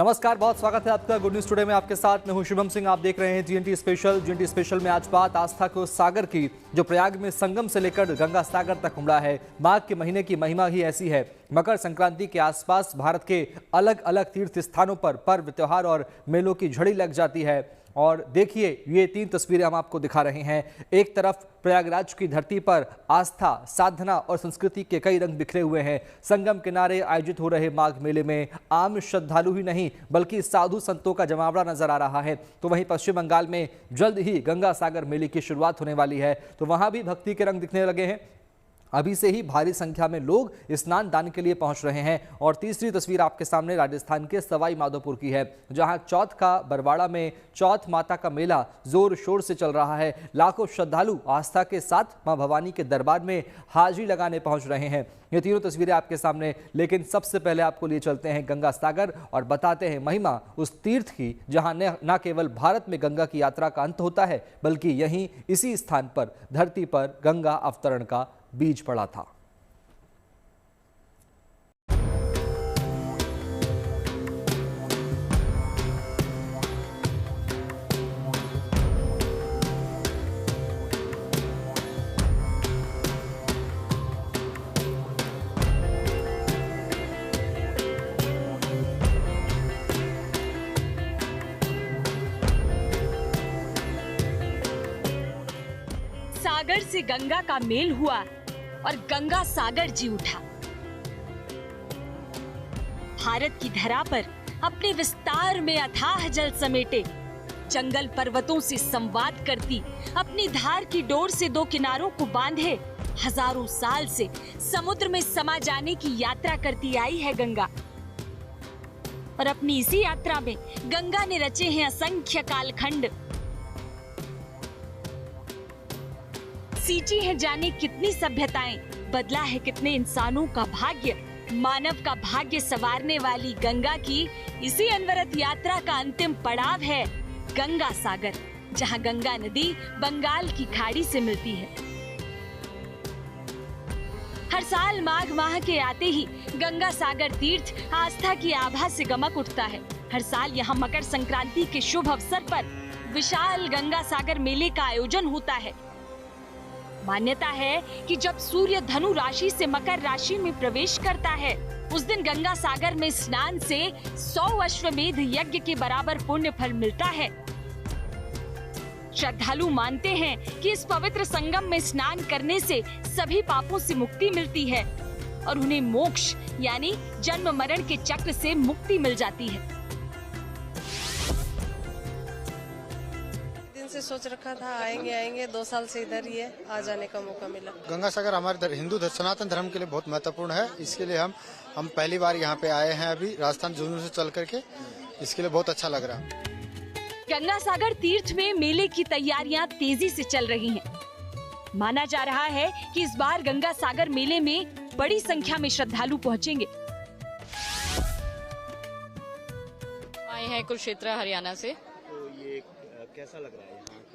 नमस्कार, बहुत स्वागत है आपका गुड न्यूज टुडे में। आपके साथ मैं हूं शुभम सिंह। आप देख रहे हैं जीएनटी स्पेशल। जीएनटी स्पेशल में आज बात आस्था को सागर की, जो प्रयाग में संगम से लेकर गंगा सागर तक उमड़ा है। माघ के महीने की महिमा ही ऐसी है। मकर संक्रांति के आसपास भारत के अलग अलग तीर्थ स्थानों पर पर्व, त्योहार और मेलों की झड़ी लग जाती है। और देखिए, ये 3 तस्वीरें हम आपको दिखा रहे हैं। एक तरफ प्रयागराज की धरती पर आस्था, साधना और संस्कृति के कई रंग बिखरे हुए हैं। संगम किनारे आयोजित हो रहे माघ मेले में आम श्रद्धालु ही नहीं बल्कि साधु संतों का जमावड़ा नजर आ रहा है। तो वहीं पश्चिम बंगाल में जल्द ही गंगा सागर मेले की शुरुआत होने वाली है, तो वहां भी भक्ति के रंग दिखने लगे हैं। अभी से ही भारी संख्या में लोग स्नान दान के लिए पहुंच रहे हैं। और तीसरी तस्वीर आपके सामने राजस्थान के सवाई माधोपुर की है, जहां चौथ का बरवाड़ा में चौथ माता का मेला जोर शोर से चल रहा है। लाखों श्रद्धालु आस्था के साथ मां भवानी के दरबार में हाजिरी लगाने पहुंच रहे हैं। ये तीनों तस्वीरें आपके सामने, लेकिन सबसे पहले आपको लिए चलते हैं गंगा सागर और बताते हैं महिमा उस तीर्थ की, जहां न केवल भारत में गंगा की यात्रा का अंत होता है, बल्कि यहीं इसी स्थान पर धरती पर गंगा अवतरण का बीज पड़ा था। सागर से गंगा का मेल हुआ और गंगा सागर जी उठा। भारत की धरा पर अपने विस्तार में अथाह जल समेटे, जंगल पर्वतों से संवाद करती, अपनी धार की डोर से 2 किनारों को बांधे हजारों साल से समुद्र में समा जाने की यात्रा करती आई है गंगा। और अपनी इसी यात्रा में गंगा ने रचे हैं असंख्य कालखंड। सींची है जाने कितनी सभ्यताएं, बदला है कितने इंसानों का भाग्य। मानव का भाग्य संवारने वाली गंगा की इसी अनवरत यात्रा का अंतिम पड़ाव है गंगा सागर, जहां गंगा नदी बंगाल की खाड़ी से मिलती है। हर साल माघ माह के आते ही गंगा सागर तीर्थ आस्था की आभा से गमक उठता है। हर साल यहाँ मकर संक्रांति के शुभ अवसर पर विशाल गंगा सागर मेले का आयोजन होता है। मान्यता है कि जब सूर्य धनु राशि से मकर राशि में प्रवेश करता है, उस दिन गंगा सागर में स्नान से 100 अश्वमेध यज्ञ के बराबर पुण्य फल मिलता है। श्रद्धालु मानते हैं कि इस पवित्र संगम में स्नान करने से सभी पापों से मुक्ति मिलती है और उन्हें मोक्ष यानी जन्म मरण के चक्र से मुक्ति मिल जाती है। से सोच रखा था आएंगे 2 साल से इधर ही है, आ जाने का मौका मिला। गंगा सागर हमारे हिंदू सनातन धर्म के लिए बहुत महत्वपूर्ण है। इसके लिए हम पहली बार यहाँ पे आए हैं, अभी राजस्थान झुंझुनू से चल करके। इसके लिए बहुत अच्छा लग रहा है। गंगा सागर तीर्थ में मेले की तैयारियां तेजी से चल रही हैं। माना जा रहा है कि इस बार गंगा सागर मेले में बड़ी संख्या में श्रद्धालु पहुँचेंगे। आए हैं कुरुक्षेत्र हरियाणा से। तो ये कैसा लग रहा है?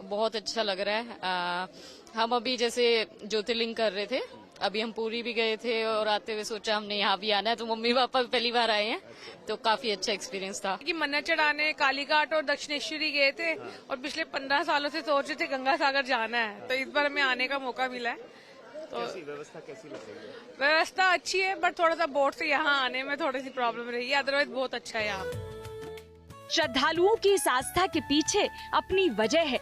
बहुत अच्छा लग रहा है। हम अभी जैसे ज्योतिर्लिंग कर रहे थे, अभी हम पुरी भी गए थे और आते हुए सोचा हमने यहाँ भी आना है, तो मम्मी पापा पहली बार आए हैं, तो काफी अच्छा एक्सपीरियंस था। कि मन्नत चढ़ाने कालीघाट और दक्षिणेश्वरी गए थे और पिछले 15 सालों से सोच रहे थे गंगा सागर जाना है, तो इस बार हमें आने का मौका मिला है। तो व्यवस्था कैसी लग रही है? व्यवस्था अच्छी है, बट थोड़ा सा बोट से यहाँ आने में थोड़ी सी प्रॉब्लम रही है, अदरवाइज बहुत अच्छा है यहाँ। श्रद्धालुओं की इस आस्था के पीछे अपनी वजह है।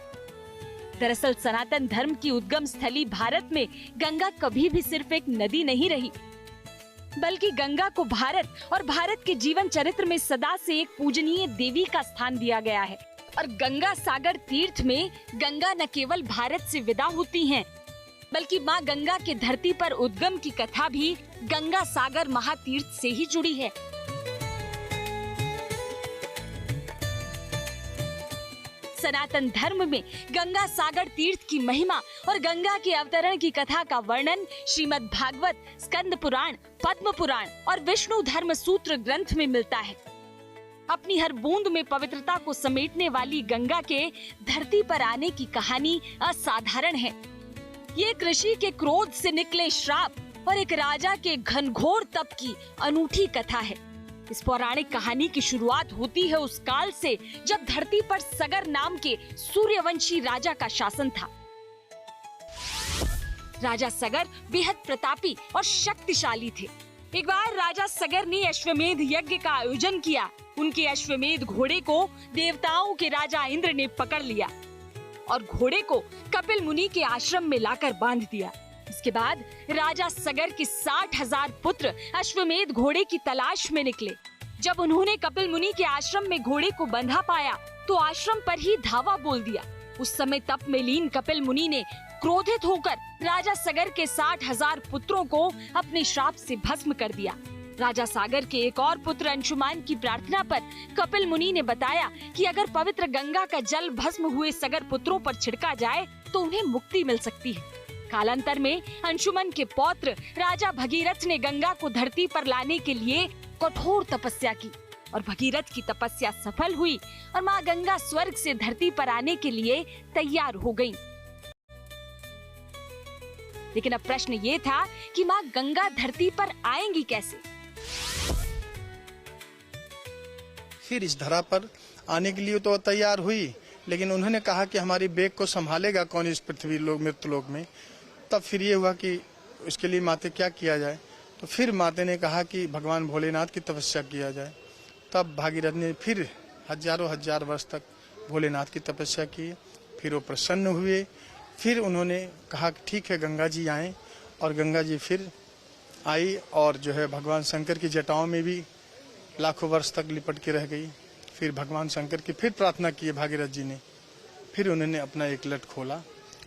दरअसल सनातन धर्म की उद्गम स्थली भारत में गंगा कभी भी सिर्फ एक नदी नहीं रही, बल्कि गंगा को भारत और भारत के जीवन चरित्र में सदा से एक पूजनीय देवी का स्थान दिया गया है। और गंगा सागर तीर्थ में गंगा न केवल भारत से विदा होती हैं, बल्कि मां गंगा के धरती पर उद्गम की कथा भी गंगा सागर महातीर्थ से ही जुड़ी है। सनातन धर्म में गंगा सागर तीर्थ की महिमा और गंगा के अवतरण की कथा का वर्णन श्रीमद् भागवत, स्कंद पुराण, पद्म पुराण और विष्णु धर्म सूत्र ग्रंथ में मिलता है। अपनी हर बूंद में पवित्रता को समेटने वाली गंगा के धरती पर आने की कहानी असाधारण है। ये एक ऋषि के क्रोध से निकले श्राप और एक राजा के घनघोर तप की अनूठी कथा है। इस पौराणिक कहानी की शुरुआत होती है उस काल से जब धरती पर सगर नाम के सूर्यवंशी राजा का शासन था। राजा सगर बेहद प्रतापी और शक्तिशाली थे। एक बार राजा सगर ने अश्वमेध यज्ञ का आयोजन किया। उनके अश्वमेध घोड़े को देवताओं के राजा इंद्र ने पकड़ लिया और घोड़े को कपिल मुनि के आश्रम में लाकर बांध दिया। इसके बाद राजा सगर के 60,000 पुत्र अश्वमेध घोड़े की तलाश में निकले। जब उन्होंने कपिल मुनि के आश्रम में घोड़े को बंधा पाया तो आश्रम पर ही धावा बोल दिया। उस समय तप में लीन कपिल मुनि ने क्रोधित होकर राजा सगर के 60,000 पुत्रों को अपने श्राप से भस्म कर दिया। राजा सागर के एक और पुत्र अंशुमान की प्रार्थना पर कपिल मुनि ने बताया कि अगर पवित्र गंगा का जल भस्म हुए सगर पुत्रों पर छिड़का जाए तो उन्हें मुक्ति मिल सकती है। कालांतर में अंशुमन के पौत्र राजा भगीरथ ने गंगा को धरती पर लाने के लिए कठोर तपस्या की और भगीरथ की तपस्या सफल हुई और माँ गंगा स्वर्ग से धरती पर आने के लिए तैयार हो गयी। लेकिन अब प्रश्न ये था कि माँ गंगा धरती पर आएंगी कैसे? फिर इस धरा पर आने के लिए तो तैयार हुई, लेकिन उन्होंने कहा कि हमारी बेग को संभालेगा कौन इस पृथ्वी लोक मृत्यलोक में। तब फिर ये हुआ कि उसके लिए माते क्या किया जाए। तो फिर माते ने कहा कि भगवान भोलेनाथ की तपस्या किया जाए। तब भागीरथ ने फिर हजार वर्ष तक भोलेनाथ की तपस्या की। फिर वो प्रसन्न हुए। फिर उन्होंने कहा कि ठीक है गंगा जी आए, और गंगा जी फिर आई और जो है भगवान शंकर की जटाओं में भी लाखों वर्ष तक लिपट के रह गई। फिर भगवान शंकर की फिर प्रार्थना की भागीरथ जी ने। फिर उन्होंने अपना एक लट खोला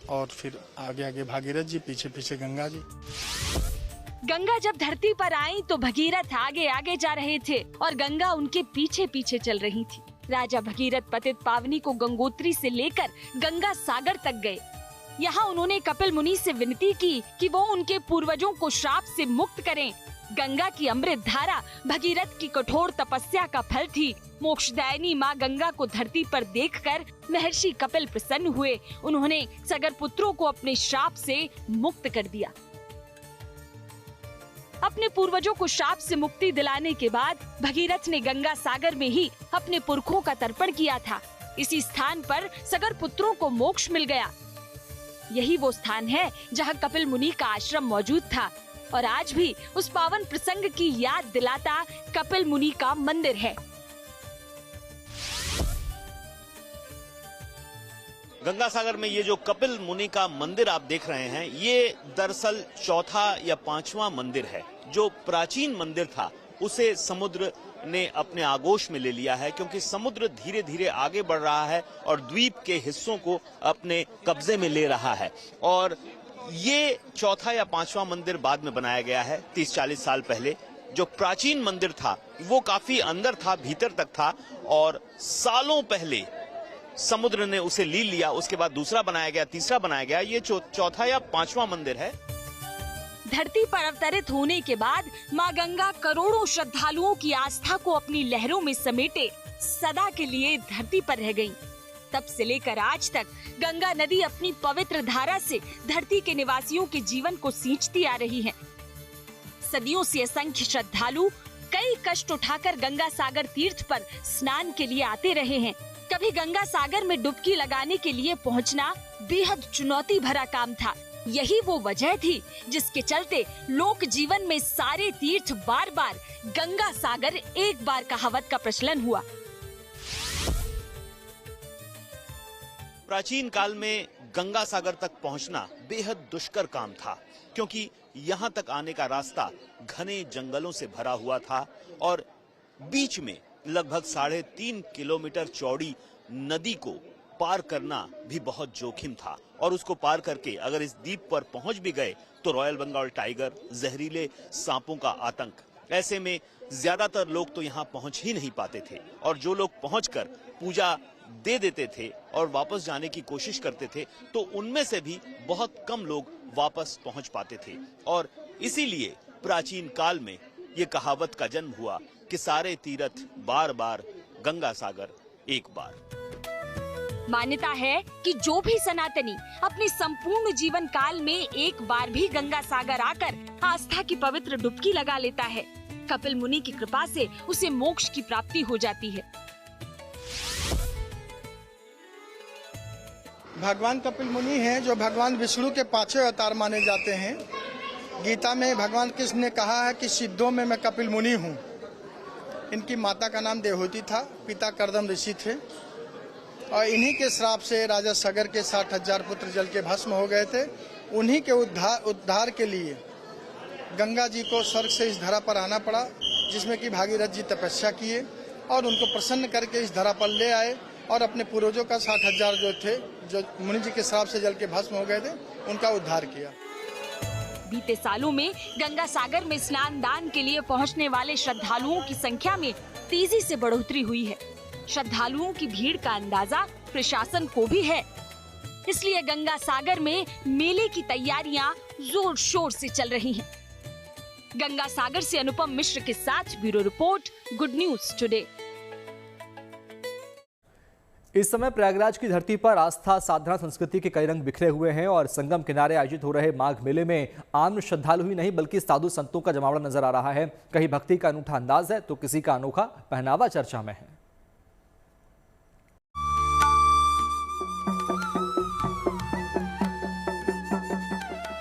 और फिर आगे आगे भागीरथ जी, पीछे पीछे गंगा जी। गंगा जब धरती पर आई तो भगीरथ आगे आगे जा रहे थे और गंगा उनके पीछे पीछे चल रही थी। राजा भगीरथ पतित पावनी को गंगोत्री से लेकर गंगा सागर तक गए। यहाँ उन्होंने कपिल मुनि से विनती की कि वो उनके पूर्वजों को श्राप से मुक्त करें। गंगा की अमृत धारा भगीरथ की कठोर तपस्या का फल थी। मोक्षदायिनी माँ गंगा को धरती पर देखकर महर्षि कपिल प्रसन्न हुए। उन्होंने सगर पुत्रों को अपने श्राप से मुक्त कर दिया। अपने पूर्वजों को श्राप से मुक्ति दिलाने के बाद भगीरथ ने गंगा सागर में ही अपने पुरखों का तर्पण किया था। इसी स्थान पर सगर पुत्रों को मोक्ष मिल गया। यही वो स्थान है जहाँ कपिल मुनि का आश्रम मौजूद था और आज भी उस पावन प्रसंग की याद दिलाता कपिल मुनि का मंदिर है। गंगा सागर में ये जो कपिल मुनि का मंदिर आप देख रहे हैं, ये दरअसल चौथा या पांचवा मंदिर है। जो प्राचीन मंदिर था उसे समुद्र ने अपने आगोश में ले लिया है, क्योंकि समुद्र धीरे धीरे आगे बढ़ रहा है और द्वीप के हिस्सों को अपने कब्जे में ले रहा है। और ये चौथा या पांचवा मंदिर बाद में बनाया गया है, 30-40 साल पहले। जो प्राचीन मंदिर था वो काफी अंदर था, भीतर तक था, और सालों पहले समुद्र ने उसे ले लिया। उसके बाद दूसरा बनाया गया, तीसरा बनाया गया। ये चौथा या पांचवा मंदिर है। धरती पर अवतरित होने के बाद माँ गंगा करोड़ों श्रद्धालुओं की आस्था को अपनी लहरों में समेटे सदा के लिए धरती पर रह गईं। तब से लेकर आज तक गंगा नदी अपनी पवित्र धारा से धरती के निवासियों के जीवन को सींचती आ रही है। सदियों से असंख्य श्रद्धालु कई कष्ट उठाकर गंगा सागर तीर्थ पर स्नान के लिए आते रहे हैं। कभी गंगा सागर में डुबकी लगाने के लिए पहुंचना बेहद चुनौती भरा काम था। यही वो वजह थी जिसके चलते लोक जीवन में सारे तीर्थ बार बार गंगा सागर एक बार कहावत का प्रचलन हुआ। प्राचीन काल में गंगा सागर तक पहुंचना बेहद दुष्कर काम था, क्योंकि यहाँ तक आने का रास्ता घने जंगलों से भरा हुआ था और बीच में लगभग 3.5 किलोमीटर चौड़ी नदी को पार करना भी बहुत जोखिम था। और उसको पार करके अगर इस द्वीप पर पहुंच भी गए तो रॉयल बंगाल टाइगर, जहरीले सांपों का आतंक, ऐसे में ज्यादातर लोग तो यहाँ पहुंच ही नहीं पाते थे। और जो लोग पहुंचकर पूजा दे देते थे और वापस जाने की कोशिश करते थे, तो उनमें से भी बहुत कम लोग वापस पहुंच पाते थे। और इसीलिए प्राचीन काल में ये कहावत का जन्म हुआ कि सारे तीर्थ बार बार, गंगा सागर एक बार। मान्यता है कि जो भी सनातनी अपने संपूर्ण जीवन काल में एक बार भी गंगा सागर आकर आस्था की पवित्र डुबकी लगा लेता है, कपिल मुनि की कृपा से उसे मोक्ष की प्राप्ति हो जाती है। भगवान कपिल मुनि हैं जो भगवान विष्णु के 5वें अवतार माने जाते हैं। गीता में भगवान कृष्ण ने कहा है कि सिद्धों में मैं कपिल मुनि हूँ। इनकी माता का नाम देवहूति था, पिता कर्दम ऋषि थे और इन्हीं के श्राप से राजा सगर के 60,000 पुत्र जल के भस्म हो गए थे। उन्हीं के उद्धार के लिए गंगा जी को स्वर्ग से इस धरा पर आना पड़ा, जिसमें कि भागीरथ जी तपस्या किए और उनको प्रसन्न करके इस धरा पर ले आए और अपने पूर्वजों का 60,000 जो थे, जो मुनि जी के श्राप से जल के भस्म हो गए थे, उनका उद्धार किया। बीते सालों में गंगा सागर में स्नान दान के लिए पहुंचने वाले श्रद्धालुओं की संख्या में तेजी से बढ़ोतरी हुई है। श्रद्धालुओं की भीड़ का अंदाजा प्रशासन को भी है, इसलिए गंगा सागर में मेले की तैयारियां जोर शोर से चल रही हैं। गंगा सागर से अनुपम मिश्र के साथ bureau report, good news today. इस समय प्रयागराज की धरती पर आस्था साधना संस्कृति के कई रंग बिखरे हुए हैं और संगम किनारे आयोजित हो रहे माघ मेले में आम श्रद्धालु ही नहीं बल्कि साधु संतों का जमावड़ा नजर आ रहा है। कहीं भक्ति का अनूठा अंदाज है तो किसी का अनोखा पहनावा चर्चा में है।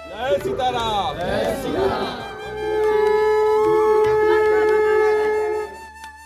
जय सीताराम, जय सीताराम।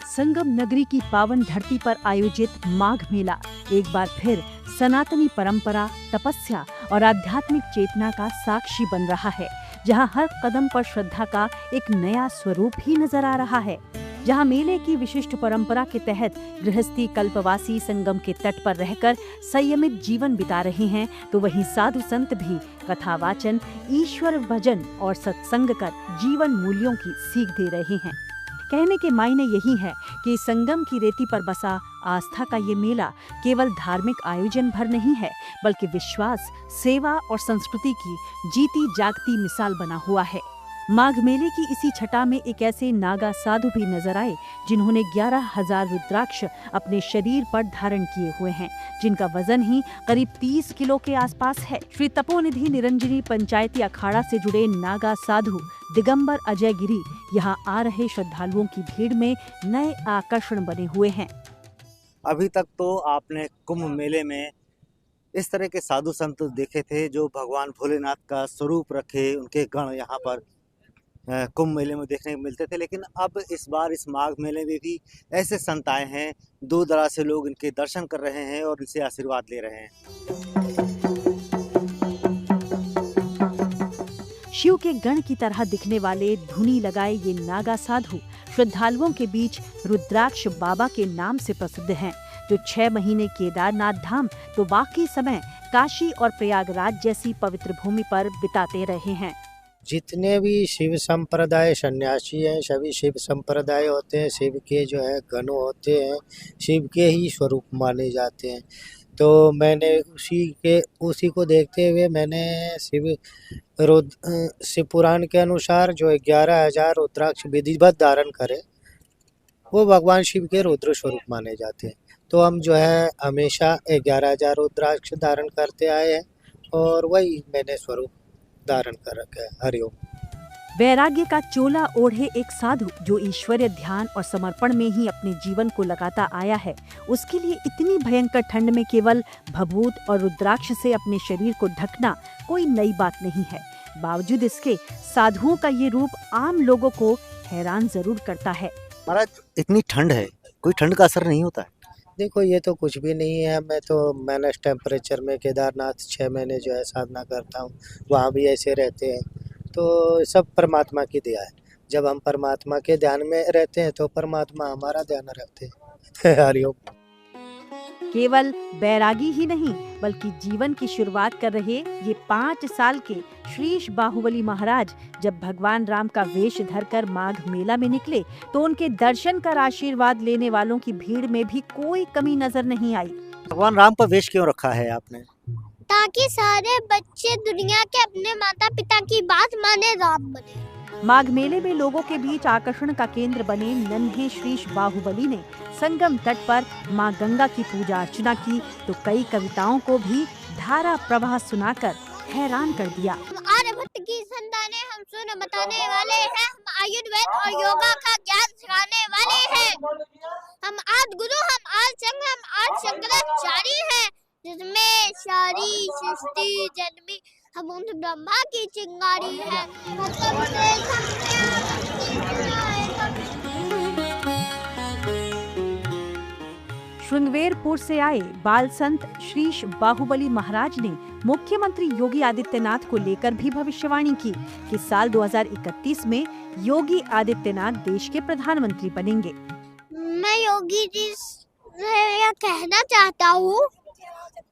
संगम नगरी की पावन धरती पर आयोजित माघ मेला एक बार फिर सनातनी परंपरा, तपस्या और आध्यात्मिक चेतना का साक्षी बन रहा है, जहां हर कदम पर श्रद्धा का एक नया स्वरूप ही नजर आ रहा है। जहां मेले की विशिष्ट परंपरा के तहत गृहस्थी कल्पवासी संगम के तट पर रहकर संयमित जीवन बिता रहे हैं, तो वहीं साधु संत भी कथावाचन, ईश्वर भजन और सत्संग कर जीवन मूल्यों की सीख दे रहे हैं। कहने के मायने यही है कि संगम की रेती पर बसा आस्था का ये मेला केवल धार्मिक आयोजन भर नहीं है, बल्कि विश्वास, सेवा और संस्कृति की जीती जागती मिसाल बना हुआ है। माघ मेले की इसी छटा में एक ऐसे नागा साधु भी नजर आए जिन्होंने 11,000 रुद्राक्ष अपने शरीर पर धारण किए हुए हैं, जिनका वजन ही करीब 30 किलो के आसपास है। श्री तपोनिधि निरंजनी पंचायती अखाड़ा से जुड़े नागा साधु दिगंबर अजय गिरी यहाँ आ रहे श्रद्धालुओं की भीड़ में नए आकर्षण बने हुए हैं। अभी तक तो आपने कुंभ मेले में इस तरह के साधु संत देखे थे जो भगवान भोलेनाथ का स्वरूप रखे, उनके गण यहाँ पर कुंभ मेले में देखने को मिलते थे, लेकिन अब इस बार इस माघ मेले में भी ऐसे संत आए हैं, दूर दराज से लोग इनके दर्शन कर रहे हैं और इनसे आशीर्वाद ले रहे हैं। शिव के गण की तरह दिखने वाले धुनी लगाए ये नागा साधु श्रद्धालुओं के बीच रुद्राक्ष बाबा के नाम से प्रसिद्ध हैं, जो 6 महीने केदारनाथ धाम तो बाकी समय काशी और प्रयागराज जैसी पवित्र भूमि पर बिताते रहे हैं। जितने भी शिव संप्रदाय सन्यासी हैं, सभी शिव संप्रदाय होते हैं, शिव के जो है गण होते हैं, शिव के ही स्वरूप माने जाते हैं। तो मैंने उसी को देखते हुए मैंने शिव पुराण के अनुसार जो 11,000 रुद्राक्ष विधिवत धारण करे, वो भगवान शिव के रुद्र स्वरूप माने जाते हैं। तो हम जो है हमेशा 11,000 रुद्राक्ष धारण करते आए हैं और वही मैंने स्वरूप धारण कर रखा है। हरिओम। वैराग्य का चोला ओढ़े एक साधु जो ईश्वरीय ध्यान और समर्पण में ही अपने जीवन को लगाता आया है, उसके लिए इतनी भयंकर ठंड में केवल भभूत और रुद्राक्ष से अपने शरीर को ढकना कोई नई बात नहीं है। बावजूद इसके साधुओं का ये रूप आम लोगों को हैरान जरूर करता है। महाराज, इतनी ठंड है, कोई ठंड का असर नहीं होता है? देखो, ये तो कुछ भी नहीं है। मैं तो माइनस टेम्परेचर में केदारनाथ 6 महीने जो है साधना करता हूँ, वहाँ भी ऐसे रहते हैं। तो सब परमात्मा की दया है। जब हम परमात्मा के ध्यान में रहते हैं तो परमात्मा हमारा ध्यान रखते हैं। हरिओम। केवल बैरागी ही नहीं बल्कि जीवन की शुरुआत कर रहे ये 5 साल के श्रीश बाहुबली महाराज जब भगवान राम का वेश धरकर माघ मेला में निकले तो उनके दर्शन कर आशीर्वाद लेने वालों की भीड़ में भी कोई कमी नजर नहीं आई। भगवान राम का वेश क्यों रखा है आपने? ताकि सारे बच्चे दुनिया के अपने माता पिता की बात माने, राम बने। माघ मेले में लोगों के बीच आकर्षण का केंद्र बने नन्हे श्रीश बाहुबली ने संगम तट पर मां गंगा की पूजा अर्चना की तो कई कविताओं को भी धारा प्रवाह सुनाकर हैरान कर दिया। आर्यभट्ट की संतानें, हम सुन बताने वाले हैं, हम आयुर्वेद और योगा का ज्ञान सिखाने वाले हैं। हम आदि गुरु, हम आदि संघ, हम आदि शंकराचार्य हैं, जिसमें सारी सृष्टि जन्मी, हम उन ब्रह्मा की चिंगारी है। श्रृंगवेरपुर से आए बाल संत श्रीश बाहुबली महाराज ने मुख्यमंत्री योगी आदित्यनाथ को लेकर भी भविष्यवाणी की कि साल 2031 में योगी आदित्यनाथ देश के प्रधानमंत्री बनेंगे। मैं योगी जी से यह कहना चाहता हूँ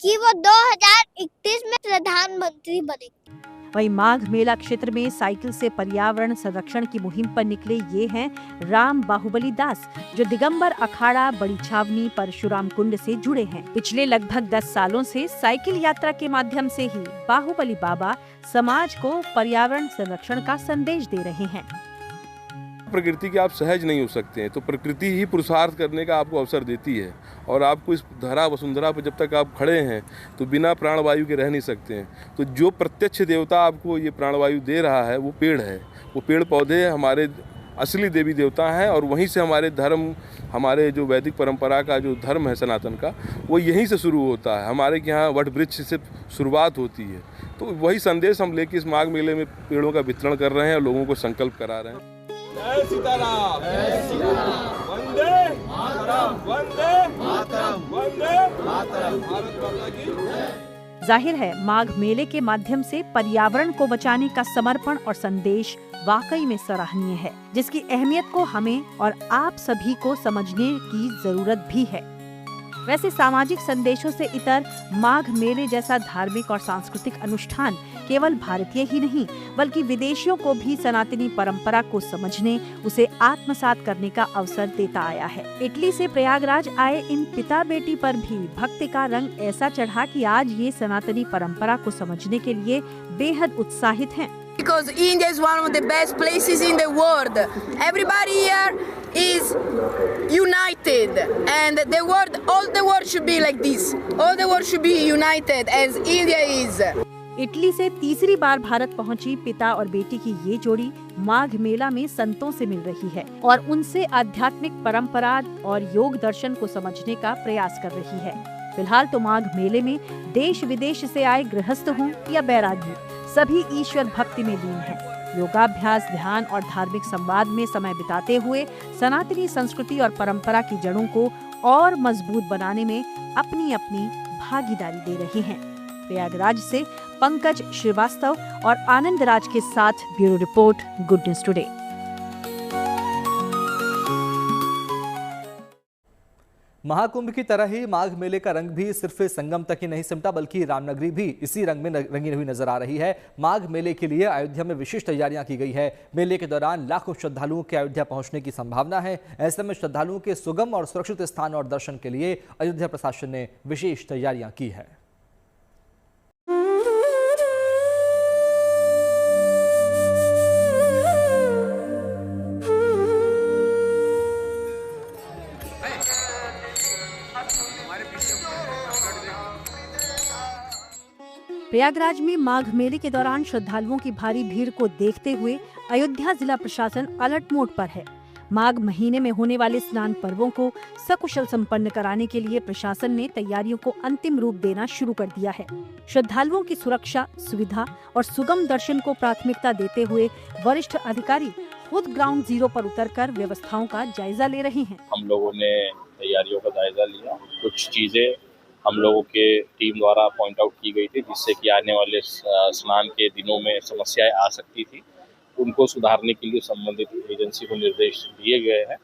कि वो 2031 में प्रधानमंत्री बनेंगे। वहीं माघ मेला क्षेत्र में साइकिल से पर्यावरण संरक्षण की मुहिम पर निकले ये हैं राम बाहुबली दास, जो दिगंबर अखाड़ा, बड़ी छावनी, परशुराम कुंड से जुड़े हैं। पिछले लगभग 10 सालों से साइकिल यात्रा के माध्यम से ही बाहुबली बाबा समाज को पर्यावरण संरक्षण का संदेश दे रहे हैं। प्रकृति के आप सहज नहीं हो सकते हैं, तो प्रकृति ही पुरुषार्थ करने का आपको अवसर देती है। और आपको इस धरा वसुंधरा पर जब तक आप खड़े हैं तो बिना प्राणवायु के रह नहीं सकते हैं। तो जो प्रत्यक्ष देवता आपको ये प्राणवायु दे रहा है वो पेड़ है। वो पेड़ पौधे हमारे असली देवी देवता हैं और वहीं से हमारे धर्म, हमारे जो वैदिक परंपरा का जो धर्म है सनातन का, वो यहीं से शुरू होता है। हमारे यहाँ वट वृक्ष से शुरुआत होती है। तो वही संदेश हम लेके इस माघ मेले में पेड़ों का वितरण कर रहे हैं और लोगों को संकल्प करा रहे हैं। जय सीताराम, जय सीताराम, वंदे मातरम, वंदे मातरम, वंदे मातरम, भारत माता की। जाहिर है माघ मेले के माध्यम से पर्यावरण को बचाने का समर्पण और संदेश वाकई में सराहनीय है, जिसकी अहमियत को हमें और आप सभी को समझने की जरूरत भी है। वैसे सामाजिक संदेशों से इतर माघ मेले जैसा धार्मिक और सांस्कृतिक अनुष्ठान केवल भारतीय ही नहीं बल्कि विदेशियों को भी सनातनी परंपरा को समझने, उसे आत्मसात करने का अवसर देता आया है। इटली से प्रयागराज आए इन पिता बेटी पर भी भक्ति का रंग ऐसा चढ़ा कि आज ये सनातनी परंपरा को समझने के लिए बेहद उत्साहित हैं। Because India is one of the best places in the world. Everybody here is united, and all the world should be like this. All the world should be united as India is. Italy से तीसरी बार भारत पहुंची पिता और बेटी की ये जोड़ी माघ मेला में संतों से मिल रही है और उनसे आध्यात्मिक परंपरा और योग दर्शन को समझने का प्रयास कर रही है। फिलहाल तो माघ मेले में देश विदेश से आए गृहस्थ हों या बैरागी, सभी ईश्वर भक्ति में लीन हैं। योगाभ्यास, ध्यान और धार्मिक संवाद में समय बिताते हुए सनातनी संस्कृति और परंपरा की जड़ों को और मजबूत बनाने में अपनी अपनी भागीदारी दे रहे हैं। प्रयागराज से पंकज श्रीवास्तव और आनंद राज के साथ bureau report, good news today. Mahakumbh की तरह ही माघ मेले का रंग भी सिर्फ संगम तक ही नहीं सिमटा, बल्कि रामनगरी भी इसी रंग में रंगी हुई नजर आ रही है। माघ मेले के लिए अयोध्या में विशेष तैयारियां की गई है। मेले के दौरान लाखों श्रद्धालुओं के अयोध्या पहुंचने की संभावना है। ऐसे में श्रद्धालुओं के सुगम और सुरक्षित स्थान और दर्शन के लिए अयोध्या प्रशासन ने विशेष तैयारियां की है। प्रयागराज में माघ मेले के दौरान श्रद्धालुओं की भारी भीड़ को देखते हुए अयोध्या जिला प्रशासन अलर्ट मोड पर है। माघ महीने में होने वाले स्नान पर्वों को सकुशल संपन्न कराने के लिए प्रशासन ने तैयारियों को अंतिम रूप देना शुरू कर दिया है। श्रद्धालुओं की सुरक्षा, सुविधा और सुगम दर्शन को प्राथमिकता देते हुए वरिष्ठ अधिकारी खुद ग्राउंड जीरो पर उतरकर व्यवस्थाओं का जायजा ले रहे हैं। हम लोगों ने तैयारियों का जायजा लिया। कुछ चीजें हम लोगों के टीम द्वारा पॉइंट आउट की गई थी जिससे कि आने वाले स्नान के दिनों में समस्याएं आ सकती थी, उनको सुधारने के लिए संबंधित एजेंसी को निर्देश दिए गए हैं।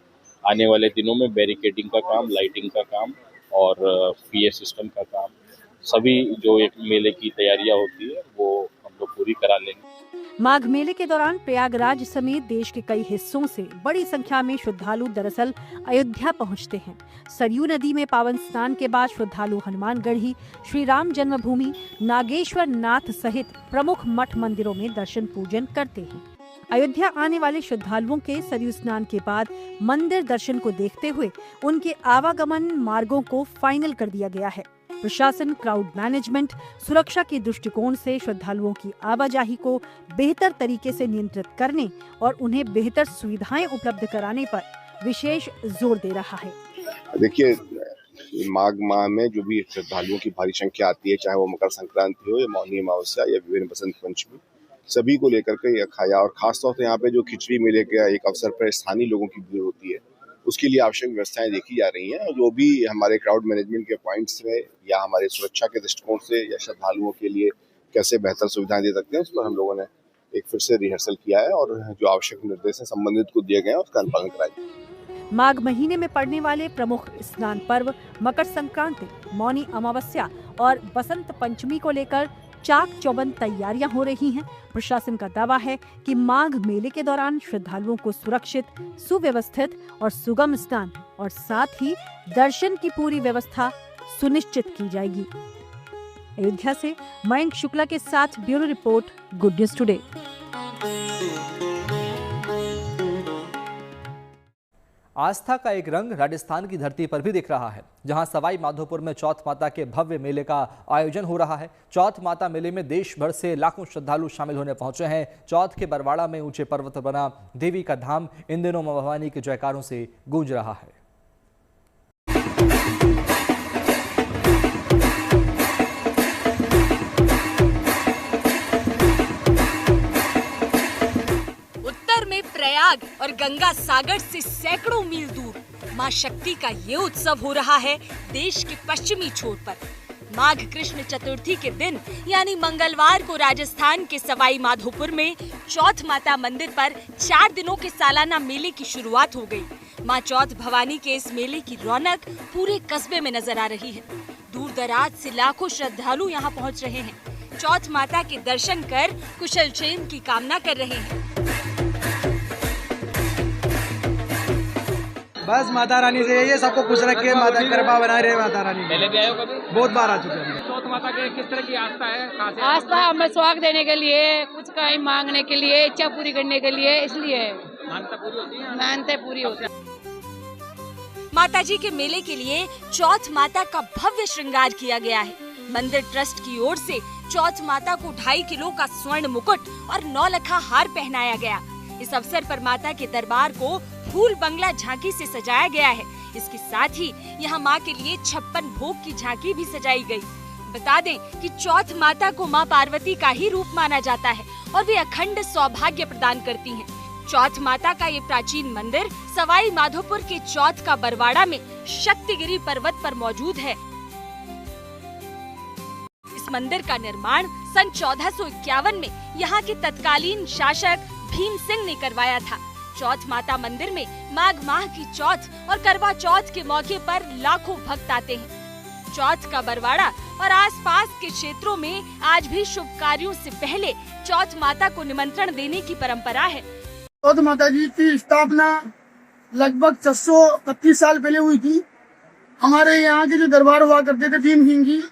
आने वाले दिनों में बैरिकेडिंग का काम, लाइटिंग का काम और पीए सिस्टम का काम, सभी जो एक मेले की तैयारियां होती है वो हम लोग पूरी करा लेंगे। माघ मेले के दौरान प्रयागराज समेत देश के कई हिस्सों से बड़ी संख्या में श्रद्धालु दरअसल अयोध्या पहुंचते हैं। सरयू नदी में पावन स्नान के बाद श्रद्धालु हनुमानगढ़ी, श्री राम जन्मभूमि, नागेश्वर नाथ सहित प्रमुख मठ मंदिरों में दर्शन पूजन करते हैं। अयोध्या आने वाले श्रद्धालुओं के सरयू स्नान के बाद मंदिर दर्शन को देखते हुए उनके आवागमन मार्गों को फाइनल कर दिया गया है। प्रशासन क्राउड मैनेजमेंट, सुरक्षा के दृष्टिकोण से श्रद्धालुओं की आवाजाही को बेहतर तरीके से नियंत्रित करने और उन्हें बेहतर सुविधाएं उपलब्ध कराने पर विशेष जोर दे रहा है। देखिए, माघ माह में जो भी श्रद्धालुओं की भारी संख्या आती है, चाहे वो मकर संक्रांति हो या मौनी अमावस्या या विभिन्न बसंत पंचमी, सभी को लेकर के यह खाया, और खासतौर से यहाँ पे जो खिचड़ी मेले के एक अवसर पर स्थानीय लोगों की भीड़ होती है, उसके लिए आवश्यक व्यवस्थाएं देखी जा रही हैं। और जो भी हमारे क्राउड मैनेजमेंट के पॉइंट्स में या हमारे सुरक्षा के दृष्टिकोण से या श्रद्धालुओं के लिए कैसे बेहतर सुविधाएं दे सकते हैं, उस पर हम लोगों ने एक फिर से रिहर्सल किया है और जो आवश्यक निर्देश है संबंधित को दिए गए हैं उसका अनुपालन कराया। माघ महीने में पड़ने वाले प्रमुख स्नान पर्व मकर संक्रांति, मौनी अमावस्या और बसंत पंचमी को लेकर चाक चौबंद तैयारियां हो रही हैं। प्रशासन का दावा है कि माघ मेले के दौरान श्रद्धालुओं को सुरक्षित, सुव्यवस्थित और सुगम स्नान और साथ ही दर्शन की पूरी व्यवस्था सुनिश्चित की जाएगी। अयोध्या से मयंक शुक्ला के साथ bureau report, good news today. आस्था का एक रंग राजस्थान की धरती पर भी दिख रहा है, जहां सवाई माधोपुर में चौथ माता के भव्य मेले का आयोजन हो रहा है। चौथ माता मेले में देश भर से लाखों श्रद्धालु शामिल होने पहुंचे हैं। चौथ के बरवाड़ा में ऊंचे पर्वत पर बना देवी का धाम इन दिनों मां भवानी के जयकारों से गूंज रहा है। प्रयाग और गंगा सागर से सैकड़ों मील दूर मां शक्ति का ये उत्सव हो रहा है देश के पश्चिमी छोर पर। माघ कृष्ण चतुर्थी के दिन यानी मंगलवार को राजस्थान के सवाई माधोपुर में चौथ माता मंदिर पर 4 दिनों के सालाना मेले की शुरुआत हो गई। मां चौथ भवानी के इस मेले की रौनक पूरे कस्बे में नजर आ रही है। दूर दराज से लाखों श्रद्धालु यहाँ पहुँच रहे हैं। चौथ माता के दर्शन कर कुशल क्षेम की कामना कर रहे हैं। बस माता रानी से यही है, सबको खुश रखे, माता कृपा बनाए रहे माता रानी। पहले भी आए हो कभी? बहुत बार आ चुके हैं। चौथ माता के किस तरह की आस्था है? आस्था हमें स्वागत देने के लिए, कुछ कहीं मांगने के लिए, इच्छा पूरी करने के लिए, इसलिए मान्यता पूरी होती है। मान्यता पूरी होती है। माता जी के मेले के लिए चौथ माता का भव्य श्रृंगार किया गया है। मंदिर ट्रस्ट की ओर से चौथ माता को 2.5 किलो का स्वर्ण मुकुट और 9 लखा हार पहनाया गया। इस अवसर पर माता के दरबार को फूल बंगला झांकी से सजाया गया है। इसके साथ ही यहाँ माँ के लिए 56 भोग की झांकी भी सजाई गई। बता दें कि चौथ माता को माँ पार्वती का ही रूप माना जाता है और वे अखंड सौभाग्य प्रदान करती हैं। चौथ माता का ये प्राचीन मंदिर सवाई माधोपुर के चौथ का बरवाड़ा में शक्तिगिरी पर्वत पर मौजूद है। इस मंदिर का निर्माण सन 1451 में यहाँ के तत्कालीन शासक भीम सिंह ने करवाया था। चौथ माता मंदिर में माघ माह की चौथ और करवा चौथ के मौके पर लाखों भक्त आते हैं। चौथ का बरवाड़ा और आसपास के क्षेत्रों में आज भी शुभ कार्यों से पहले चौथ माता को निमंत्रण देने की परंपरा है। चौथ माता जी की स्थापना लगभग 625 साल पहले हुई थी। हमारे यहाँ के जो दरबार हुआ करते थे भीम सिंह जी,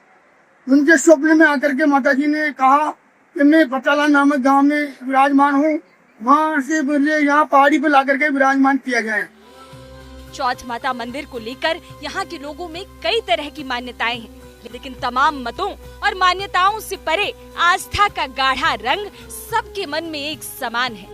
उनके स्वप्न में आकर के माता जी ने कहा कि मैं पटाला नामक गांव में विराजमान हूँ, वहाँ से बोले यहाँ पहाड़ी पर ला करके विराजमान किया गया है। चौथ माता मंदिर को लेकर यहाँ के लोगों में कई तरह की मान्यताएं हैं, लेकिन तमाम मतों और मान्यताओं से परे आस्था का गाढ़ा रंग सबके मन में एक समान है।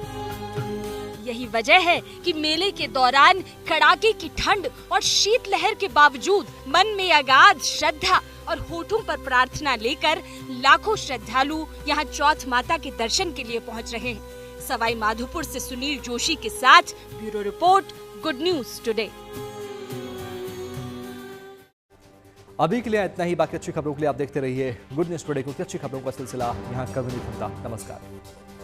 यही वजह है कि मेले के दौरान कड़ाके की ठंड और शीतलहर के बावजूद मन में अगाध श्रद्धा और होठों पर प्रार्थना लेकर लाखों श्रद्धालु यहाँ चौथ माता के दर्शन के लिए पहुँच रहे हैं। सवाई माधोपुर से सुनील जोशी के साथ bureau report, good news today. अभी के लिए इतना ही। बाकी अच्छी खबरों के लिए आप देखते रहिए गुड न्यूज टुडे, क्योंकि अच्छी खबरों का सिलसिला यहाँ कभी नहीं थमता। नमस्कार।